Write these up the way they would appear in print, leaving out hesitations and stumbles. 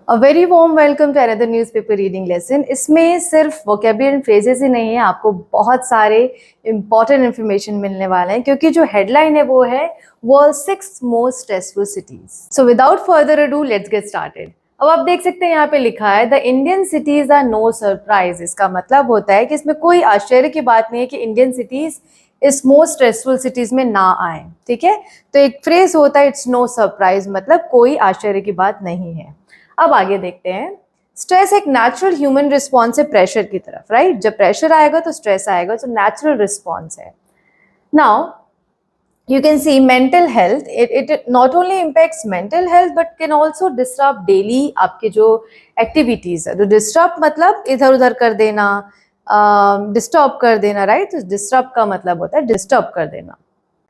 A very warm welcome to another newspaper reading lesson. इसमें सिर्फ vocabulary and phrases ही नहीं है, आपको बहुत सारे इंपॉर्टेंट इन्फॉर्मेशन मिलने वाले हैं क्योंकि जो हेडलाइन है वो है world 6 most stressful cities. So without further ado let's get started. अब आप देख सकते हैं यहाँ पे लिखा है the Indian cities are no surprise. इसका मतलब होता है कि इसमें कोई आश्चर्य की बात नहीं है कि इंडियन सिटीज इस मोस्ट स्ट्रेसफुल सिटीज में ना आए। ठीक है, तो एक फ्रेज होता है इट्स नो सरप्राइज, मतलब कोई आश्चर्य की बात नहीं है। अब आगे देखते हैं। स्ट्रेस एक नेचुरल ह्यूमन रिस्पॉन्स है प्रेशर की तरफ, राइट? जब प्रेशर आएगा तो स्ट्रेस आएगा, तो नेचुरल रिस्पॉन्स है। Now you can see mental health, it not only impacts mental health but can also disrupt daily आपके जो activities है। तो disrupt मतलब इधर उधर कर देना, disturb कर देना, राइट? तो disrupt का मतलब होता है disturb कर देना।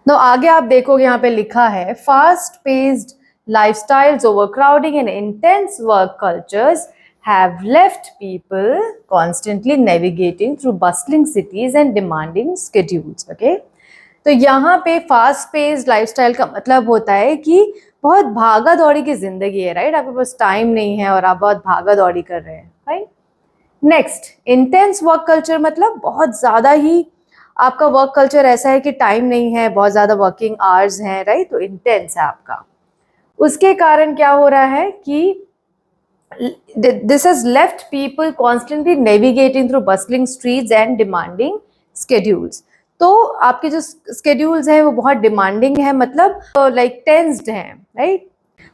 तो आगे आप देखोगे यहाँ पे लिखा है fast paced lifestyles, overcrowding and intense work cultures have left people constantly navigating through bustling cities and demanding schedules. Okay, तो यहाँ पे फास्ट पेस्ड लाइफस्टाइल का मतलब होता है कि बहुत भागा दौड़ी की जिंदगी है, राइट? आपके पास टाइम नहीं है और आप बहुत भागा दौड़ी कर रहे हैं, right? Next, intense work culture मतलब बहुत ज्यादा ही आपका वर्क कल्चर ऐसा है कि टाइम नहीं है, बहुत ज्यादा वर्किंग आवर्स हैं, राइट? तो इंटेंस है आपका। उसके कारण क्या हो रहा है कि this has left people constantly navigating through bustling streets and demanding schedules. तो आपके जो स्केड्यूल्स हैं वो बहुत डिमांडिंग है, मतलब लाइक टेंस्ड हैं, राइट?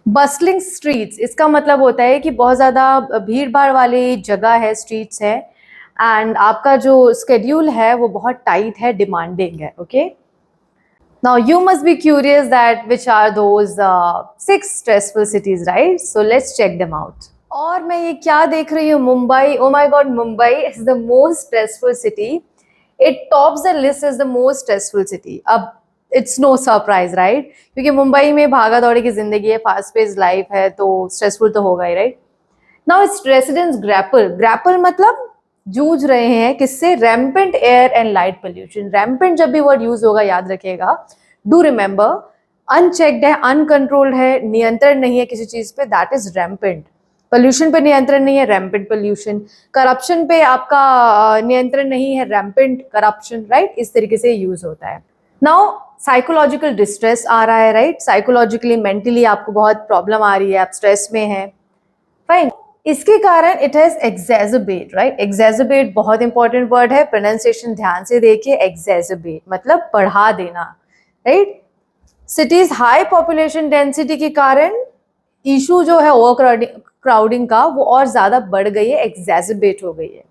बस्लिंग स्ट्रीट्स, इसका मतलब होता है कि बहुत ज़्यादा भीड़ भाड़ वाली जगह है, स्ट्रीट्स है, एंड आपका जो स्केड्यूल है वो बहुत टाइट है, डिमांडिंग है। Okay, now you must be curious that which are those 6 stressful cities, right? So let's check them out. और मैं ये क्या देख रही हूँ, Mumbai. Oh my god, Mumbai is the most stressful city. It tops the list as the most stressful city. अब it's no surprise, right? क्योंकि मुंबई में भागा दौड़ी की जिंदगी है, फास्ट पेस्ड लाइफ है, तो स्ट्रेसफुल तो होगा ही, right? Now it's residents grapple मतलब जूझ रहे हैं किससे? Rampant air and light pollution. Rampant जब भी वर्ड यूज होगा याद रखिएगा, डू रिमेंबर, अनचेक्ड है, अनकंट्रोल्ड है, नियंत्रण नहीं है किसी चीज पे, दैट इज रैम्पेंट। पोल्यूशन पे नियंत्रण नहीं है, रैम्पेंट पोल्यूशन। करप्शन पे आपका नियंत्रण नहीं है, रैम्पेंट करप्शन, राइट? इस तरीके से यूज होता है। नाउ साइकोलॉजिकल डिस्ट्रेस आ रहा है, राइट? साइकोलॉजिकली मेंटली आपको बहुत प्रॉब्लम आ रही है, आप स्ट्रेस में हैं, फाइन। इसके कारण इट हैज एक्सैजर्बेट, राइट? एक्सैजर्बेट बहुत इंपॉर्टेंट वर्ड है, प्रोनाउंसिएशन ध्यान से देखिए। एक्सैजर्बेट मतलब बढ़ा देना, right? Cities high population density के कारण इशू जो है ओवर क्राउडिंग का वो और ज्यादा बढ़ गई है, एक्सैजर्बेट हो गई है।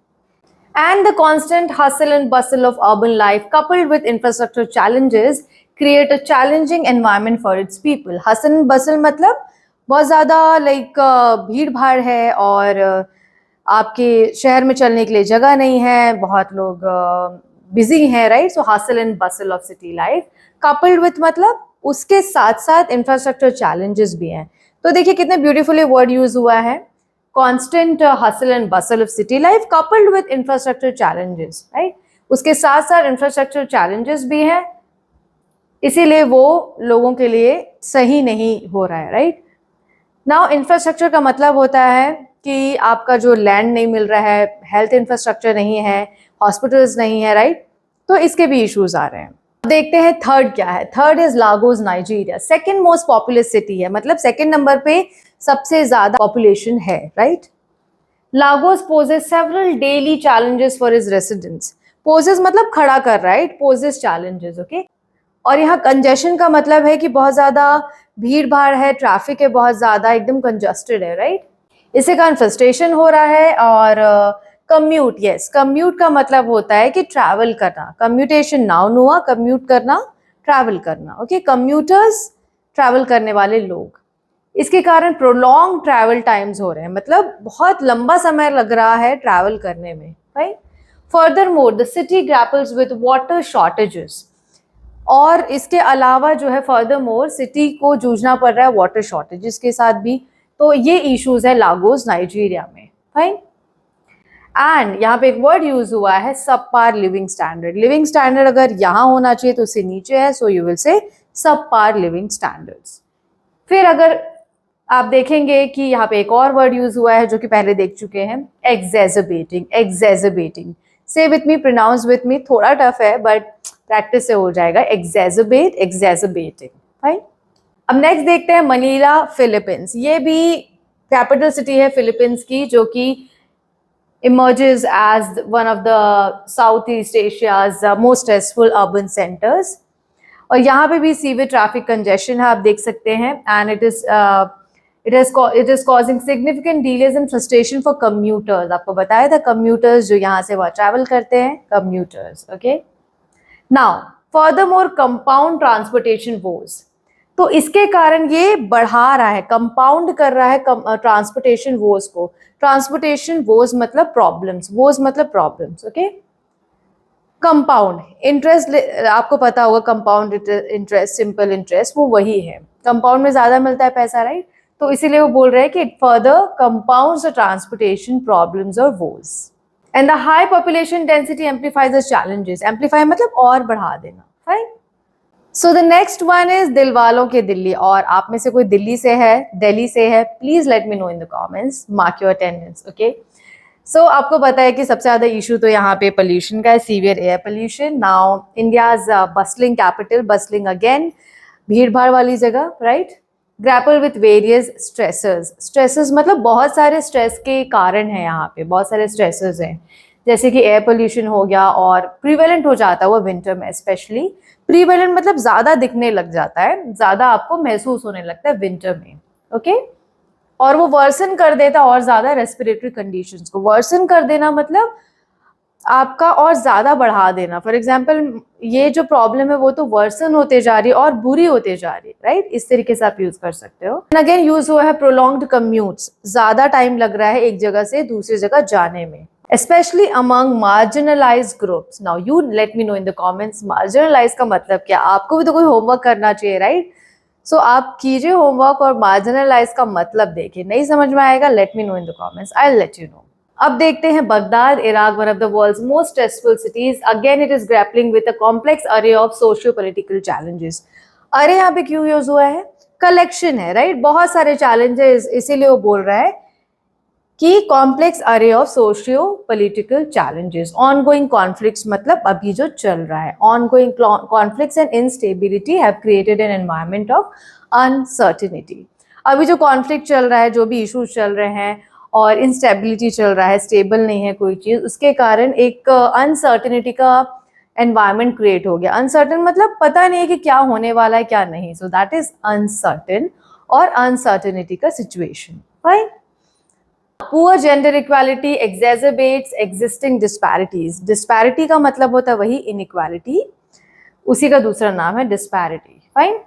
And the constant hustle and bustle of urban life coupled with infrastructure challenges create a challenging environment for its people. Hustle and bustle मतलब बहुत ज़्यादा लाइक भीड़ भाड़ है और आपके शहर में चलने के लिए जगह नहीं है, बहुत लोग बिजी हैं, right? So hustle and Bansal of city life coupled with मतलब उसके साथ साथ इंफ्रास्ट्रक्चर चैलेंजेस भी हैं। तो देखिए कितने ब्यूटीफुली वर्ड यूज हुआ है, constant hustle and bustle of city life coupled with infrastructure challenges, right? उसके साथ साथ infrastructure challenges भी हैं, इसीलिए वो लोगों के लिए सही नहीं हो रहा है, राइट? नाउ इंफ्रास्ट्रक्चर का मतलब होता है कि आपका जो लैंड नहीं मिल रहा है, हेल्थ इंफ्रास्ट्रक्चर नहीं है, हॉस्पिटल्स नहीं है, राइट? तो इसके भी इश्यूज आ रहे हैं। देखते हैं थर्ड क्या है। Third is Lagos, Nigeria. Second most populous city है, मतलब सेकेंड नंबर पे सबसे ज्यादा पॉपुलेशन है, right? Lagos poses several daily challenges for his residents. Poses मतलब खड़ा कर, राइट? Poses challenges, okay? और यहाँ कंजेशन का मतलब है कि बहुत ज्यादा भीड़ भाड़ है, ट्रैफिक है, बहुत ज्यादा एकदम कंजस्टेड है, राइट? इसके कारण फ्रस्ट्रेशन हो रहा है। और कम्यूट, यस, कम्यूट का मतलब होता है कि ट्रैवल करना। कम्यूटेशन नाउन हुआ, कम्यूट करना, ट्रैवल करना, ओके? कम्यूटर्स ट्रैवल करने वाले लोग। इसके कारण प्रोलॉन्ग ट्रैवल टाइम्स हो रहे हैं, मतलब बहुत लंबा समय लग रहा है ट्रैवल करने में, right? Further more the city grapples with water shortages. और इसके अलावा जो है फर्दर मोर सिटी को जूझना पड़ रहा है वाटर शॉर्टेजेस के साथ भी। तो ये इश्यूज है लागोस, नाइजीरिया में, फाइन। एंड यहाँ पे एक वर्ड यूज हुआ है सब पार लिविंग स्टैंडर्ड। लिविंग स्टैंडर्ड अगर यहाँ होना चाहिए तो उससे नीचे है, सो यू विल से सब पार लिविंग स्टैंडर्ड्स। फिर अगर आप देखेंगे कि यहाँ पे एक और वर्ड यूज हुआ है जो कि पहले देख चुके हैं, एग्जैजर्बेटिंग। एग्जैजर्बेटिंग, से with me, pronounce with me, थोड़ा टफ है बट प्रैक्टिस से हो जाएगा। एग्जैजर्बेट, एग्जैजर्बेटिंग। राइट। अब नेक्स्ट देखते हैं मनीला, फिलीपींस। ये भी कैपिटल सिटी है फिलीपींस की, जो कि emerges as one of the Southeast Asia's most stressful urban centers. और यहाँ पे भी सीवियर ट्रैफिक कंजेशन है, आप देख सकते हैं, and it is causing significant delays and frustration for commuters. आपको बताया था कम्यूटर्स जो यहाँ से वहाँ ट्रैवल करते हैं, commuters. Okay, now furthermore compound transportation woes, तो इसके कारण ये बढ़ा रहा है, कंपाउंड कर रहा है ट्रांसपोर्टेशन वोज को। ट्रांसपोर्टेशन वोज मतलब प्रॉब्लम्स, वोज मतलब प्रॉब्लम्स। ओके, कंपाउंड इंटरेस्ट, आपको पता होगा कंपाउंड इंटरेस्ट, सिंपल इंटरेस्ट, वो वही है। कंपाउंड में ज्यादा मिलता है पैसा, राइट? तो इसीलिए वो बोल रहे हैं कि it further compounds the transportation problems और woes. And the high population density amplifies the challenges. Amplify मतलब और बढ़ा देना, right? So the next one is दिल वालों के दिल्ली। और आप में से कोई दिल्ली से है, दिल्ली से है, please let me know in the comments, mark your attendance. Okay, so आपको पता है कि सबसे ज्यादा इशू तो यहाँ पे पोल्यूशन का है, severe air pollution. Now India's bustling capital, bustling again, भीड़ भाड़ वाली जगह, right? Grapple with various stressors. Stressors मतलब बहुत सारे स्ट्रेस के कारण है, यहाँ पे बहुत सारे स्ट्रेसर्स हैं, जैसे कि एयर पोल्यूशन हो गया, और प्रीवेलेंट हो जाता है वो विंटर में स्पेशली। प्रीवेलेंट मतलब ज्यादा दिखने लग जाता है, ज्यादा आपको महसूस होने लगता है विंटर में। ओके, और वो वर्सन कर देता और ज्यादा रेस्पिरेटरी कंडीशंस को। वर्सन कर देना मतलब आपका और ज्यादा बढ़ा देना। फॉर एग्जाम्पल ये जो प्रॉब्लम है वो तो वर्सन होते जा रही है और बुरी होते जा रही है, राइट? इस तरीके से आप यूज कर सकते हो। अगेन यूज हुआ है प्रोलॉन्ग्ड कम्यूट्स, ज्यादा टाइम लग रहा है एक जगह से दूसरी जगह जाने में, especially among marginalized groups. Now you let me know in the comments, marginalized का मतलब क्या? आपको भी तो कोई होमवर्क करना चाहिए, राइट? सो आप कीजिए होमवर्क और marginalized का मतलब देखिए। नहीं समझ में आएगा, let me know in the comments, I'll let you know. अब देखते हैं Baghdad, Iraq, one of the world's most stressful cities. Again it is grappling with a complex array of socio-political challenges. अरे यहाँ पे क्यों यूज हुआ है? Collection है, राइट? बहुत सारे चैलेंजेस, इसीलिए वो बोल रहा है कि कॉम्प्लेक्स अरे of socio political challenges. Ongoing conflicts मतलब अभी जो चल रहा है, ongoing conflicts and instability have created an environment of uncertainty. अभी जो कॉन्फ्लिक्ट चल रहा है, जो भी इश्यूज चल रहे हैं और इनस्टेबिलिटी चल रहा है, स्टेबल नहीं है कोई चीज, उसके कारण एक अनसर्टिनिटी का एनवायरनमेंट क्रिएट हो गया। अनसर्टन मतलब पता नहीं है कि क्या होने वाला है क्या नहीं, सो दैट इज अनसर्टन और अनसर्टिनिटी का situation, right? Poor gender equality exacerbates existing disparities. Disparity का मतलब होता है वही इनइक्वालिटी, उसी का दूसरा नाम है disparity, fine?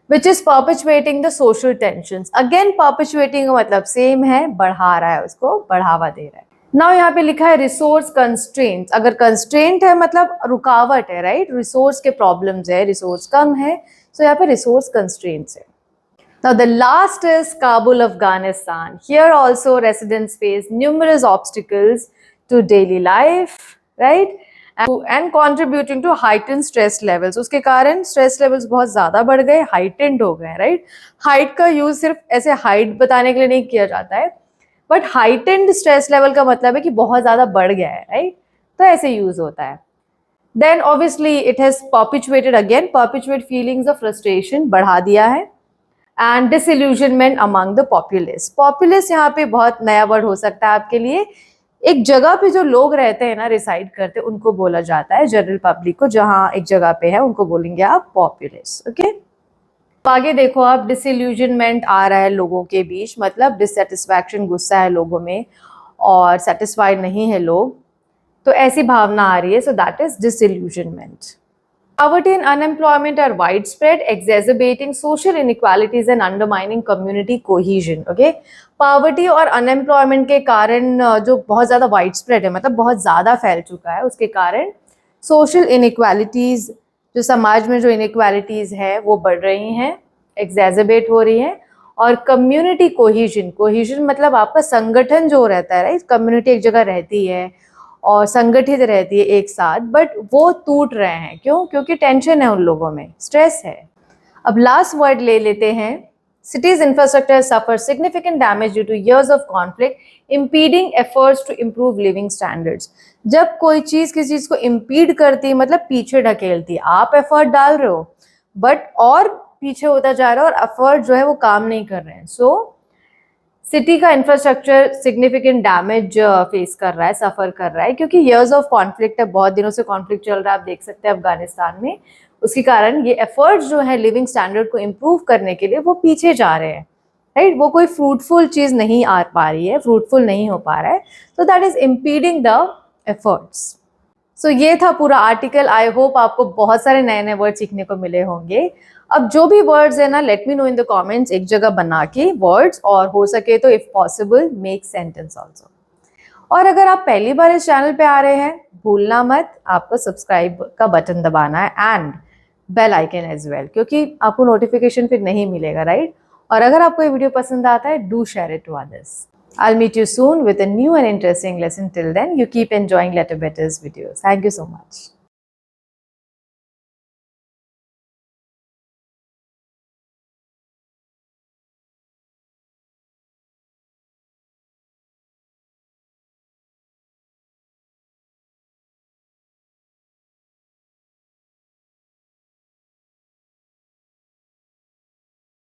Which is perpetuating the social tensions. Again perpetuating का मतलब सेम है, बढ़ा रहा है, उसको बढ़ावा दे रहा है। नाउ यहाँ पे लिखा है रिसोर्स कंस्ट्रेंट्स। अगर कंस्ट्रेंट है मतलब रुकावट है, राइट? रिसोर्स के प्रॉब्लम्स है, रिसोर्स कम है, सो यहाँ पे रिसोर्स कंस्ट्रेंट्स है। Now the last is Kabul, Afghanistan. Here also residents face numerous obstacles to daily life, right? And contributing to heightened stress levels. उसके कारण stress levels बहुत ज़्यादा बढ़ गए, heightened हो गए, right? Height का use सिर्फ ऐसे height बताने के लिए नहीं किया जाता है, but heightened stress level का मतलब है कि बहुत ज़्यादा बढ़ गया है, right? तो ऐसे use होता है। Then obviously it has perpetuated again, perpetuate feelings of frustration, बढ़ा दिया है। And disillusionment among the populace. Populace यहाँ पे बहुत नया वर्ड हो सकता है आपके लिए। एक जगह पे जो लोग रहते हैं ना, रिसाइड करते हैं, उनको बोला जाता है, जनरल पब्लिक को जहाँ एक जगह पे है उनको बोलेंगे आप पॉपुलेस। ओके, आगे देखो आप, डिसइल्यूजनमेंट आ रहा है लोगों के बीच, मतलब डिससेटिस्फैक्शन, गुस्सा है लोगों में और सेटिस्फाइड नहीं है लोग, तो ऐसी भावना आ रही है, सो that is disillusionment. Poverty and unemployment are widespread, exacerbating social inequalities and undermining community cohesion. Okay, poverty और unemployment के कारण जो बहुत ज़्यादा widespread है, मतलब बहुत ज़्यादा फैल चुका है, उसके कारण social inequalities, जो समाज में जो inequalities है वो बढ़ रही हैं, exacerbate हो रही हैं, और community cohesion, cohesion मतलब आपका संगठन जो रहता है, राइट? community एक जगह रहती है और संगठित रहती है एक साथ, बट वो टूट रहे हैं। क्यों? क्योंकि टेंशन है उन लोगों में, स्ट्रेस है। अब लास्ट वर्ड ले लेते हैं, Cities' infrastructure suffers significant damage due to years of conflict, impeding efforts to improve living standards. जब कोई चीज किसी चीज को impede करती है मतलब पीछे ढकेलती है, आप एफर्ट डाल रहे हो बट और पीछे होता जा रहा है और एफर्ट जो है वो काम नहीं कर रहे हैं. सो सिटी का इंफ्रास्ट्रक्चर सिग्निफिकेंट डैमेज फेस कर रहा है, सफर कर रहा है, क्योंकि ईयर्स ऑफ कॉन्फ्लिक्ट है, बहुत दिनों से कॉन्फ्लिक्ट चल रहा है, आप देख सकते हैं अफगानिस्तान में. उसके कारण ये एफर्ट्स जो है लिविंग स्टैंडर्ड को इम्प्रूव करने के लिए वो पीछे जा रहे हैं, राइट. वो कोई फ्रूटफुल चीज नहीं आ पा रही है, फ्रूटफुल नहीं हो पा रहा है, तो दैट इज इम्पीडिंग द एफर्ट्स. सो ये था पूरा आर्टिकल. आई होप आपको बहुत सारे नए नए वर्ड सीखने को मिले होंगे. अब जो भी वर्ड्स है ना, late me know in the comments, एक जगह बना के वर्ड्स, और हो सके तो if possible make sentence also. और अगर आप पहली बार इस चैनल पे आ रहे हैं, भूलना मत आपको सब्सक्राइब का बटन दबाना है and bell icon as well, क्योंकि आपको नोटिफिकेशन फिर नहीं मिलेगा, राइट. और अगर आपको ये वीडियो पसंद आता है, do share it to others. I'll meet you soon with a new and interesting lesson. Till then, you keep enjoying Letter Better's videos. Thank you so much.